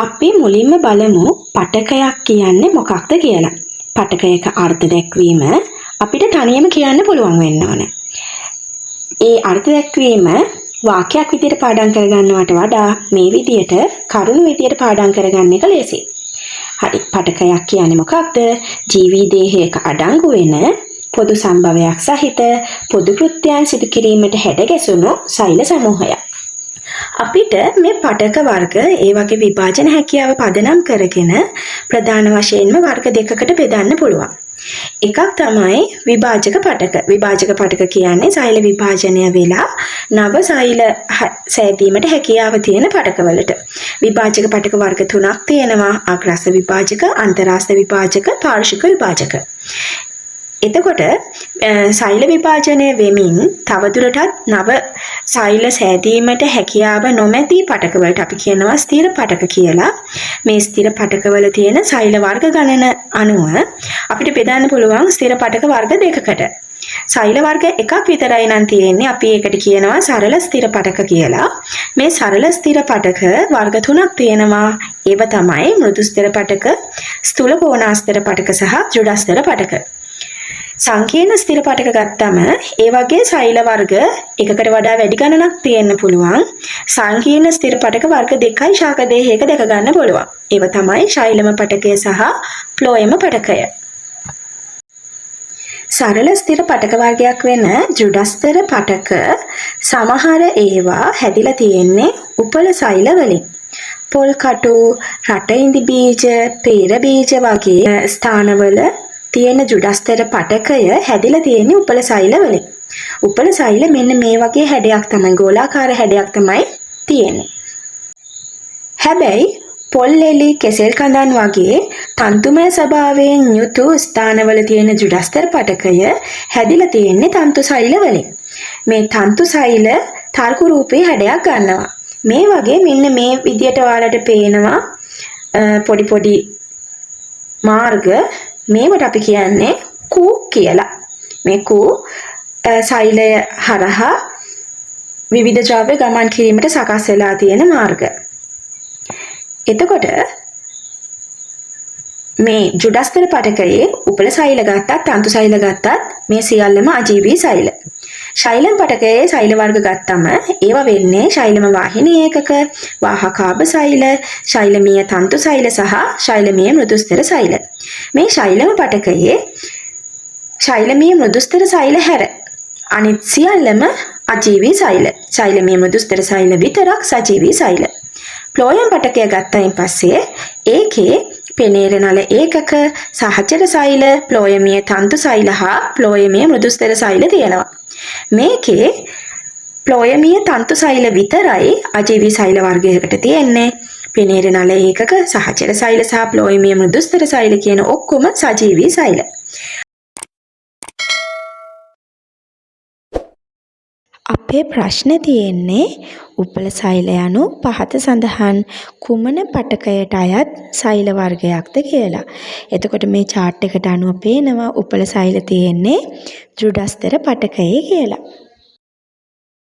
අපි මුලින්ම බලමු පටකයක් කියන්නේ මොකක්ද කියලා. පටකයක අර්ථ දැක්වීම අපිට තනියම කියන්න පුළුවන් වෙන්න ඕන. ඒ අර්ථ දැක්වීම වාක්‍යයක් විදියට පාඩම් කරගන්නවට වඩා මේ විදියට කරුණු විදියට පාඩම් කරගන්න එක ලේසියි. හරි, පටකයක් කියන්නේ මොකක්ද? ජීවි දේහයක අඩංගු වෙන පොදු සම්භවයක් සහිත පොදු කෘත්‍යයන් සිදු කිරීමට හැඩගැසුණු සෛල සමූහයක්. අපිට මේ පටක වර්ග ඒ වගේ විභාජන හැකියාව පදනම් කරගෙන ප්‍රධාන වශයෙන්ම වර්ග දෙකකට බෙදන්න පුළුවන්. එකක් තමයි විභාජක පටක. විභාජක පටක කියන්නේ සෛල විභාජනය වෙලා නව සෛල සෑදීමට හැකියාව තියෙන පටකවලට. විභාජක පටක වර්ග තුනක් තියෙනවා. අග්‍රස්ත විභාජක, අන්තරාස්ත විභාජක, පාර්ශ්වික විභාජක. එතකොට සෛල විභාජනය වෙමින් තවදුරටත් නව සෛල සෑදීමට හැකියාව නොමැති පටකවලට අපි කියනවා ස්ථිර පටක කියලා. මේ ස්ථිර පටකවල තියෙන සෛල වර්ග ගණන අනුව අපිට බෙදන්න පුළුවන් ස්ථිර පටක වර්ග දෙකකට. සෛල වර්ග එකක් විතරයි නම් තියෙන්නේ. අපි ඒකට කියනවා සරල ස්ථිර පටක කියලා. මේ සරල ස්ථිර පටක වර්ග තුනක් තියෙනවා. ඒව තමයි මෘදු ස්ථිර පටක, ස්ථූල කෝණාස්ථිර පටක සහ දෘಢස්ථිර පටක. සංකීර්ණ ස්ථිර පටක ගත්තම ඒ වගේ සෛල වර්ග එකකට වඩා වැඩි ගණනක් තියෙන්න පුළුවන්. සංකීර්ණ ස්ථිර පටක වර්ග දෙකයි ශාක දේහයක දැක ගන්න පුළුවන්. ඒව තමයි ශෛලම පටකය සහ ප්ලෝයම පටකය. සරල ස්ථිර පටක වර්ගයක් වෙන දෘಢස්ථිර පටක සමහර ඒවා හැදිලා තියෙන්නේ උපල සෛල වලින්. පොල් කටු, රටඉඳි බීජ, පේර බීජ වගේ ස්ථානවල තියෙන දෘಢස්ථිර පටකය හැදිලා තියෙන්නේ උපල සෛල වලින්. උපල සෛල මෙන්න මේ වගේ හැඩයක් තමයි, ගෝලාකාර හැඩයක් තමයි තියෙන්නේ. හැබැයි පොල් එලි, කෙසෙල් කඳන් වගේ තන්තුමය ස්වභාවයෙන් යුතු ස්ථානවල තියෙන දෘಢස්ථිර පටකය හැදිලා තියෙන්නේ තන්තු සෛල වලින්. මේ තන්තු සෛල තර්ක රූපේ හැඩයක් ගන්නවා. මේ වගේ මෙන්න මේ විදියට ඔයාලට පේනවා පොඩි පොඩි මාර්ග. මේවට අපි කියන්නේ කූ කියලා. මේ කූ සෛලය හරහා විවිධ ද්‍රව්‍ය ගමන් කිරීමට සකස් වෙලා තියෙන මාර්ග. එතකොට මේ දෘಢස්ථිර පටකයේ උපල සෛල ගත්තත්, තන්තු සෛල ගත්තත් මේ සියල්ලම අජීවී සෛල. ශෛලම් පටකයේ සෛල වර්ග ගත්තම ඒවා වෙන්නේ ශෛලම වාහිනී ඒකක, වාහකාභ සෛල, ශෛලමීය තන්තු සෛල සහ ශෛලමීය මෘදුස්ථිර සෛල. මේ ශෛලම පටකයේ ශෛලමීය මෘදුස්ථිර සෛල හැර අනිත් සියල්ලම අජීවී සෛල. ශෛලමීය මෘදුස්ථිර සෛල විතරක් සජීවී සෛල. ප්ලෝයම් පටකය ගත්තයින් පස්සේ ඒකේ පෙනේරනල ඒකක, සහචර සෛල, ප්ලෝයමීය තන්තු සෛල හා ප්ලෝයමීය මෘදුස්ථිර සෛල තියෙනවා. මේකේ ප්ලෝයමීය තන්තු සෛල විතරයි අජීවී සෛල වර්ගයකට තියෙන්නේ. පෙනේරනල ඒකක, සහචර සෛල සහ ප්ලෝයමීය මෘදුස්ථිර සෛල කියන ඔක්කොම සජීවී සෛල. අපේ ප්‍රශ්නේ තියෙන්නේ උපල සෛල යනු පහත සඳහන් කුමන පටකයට අයත් සෛල වර්ගයක්ද කියලා. එතකොට මේ chart එකට අනුව පේනවා උපල සෛල තියෙන්නේ දෘಢස්ථිර පටකයේ කියලා.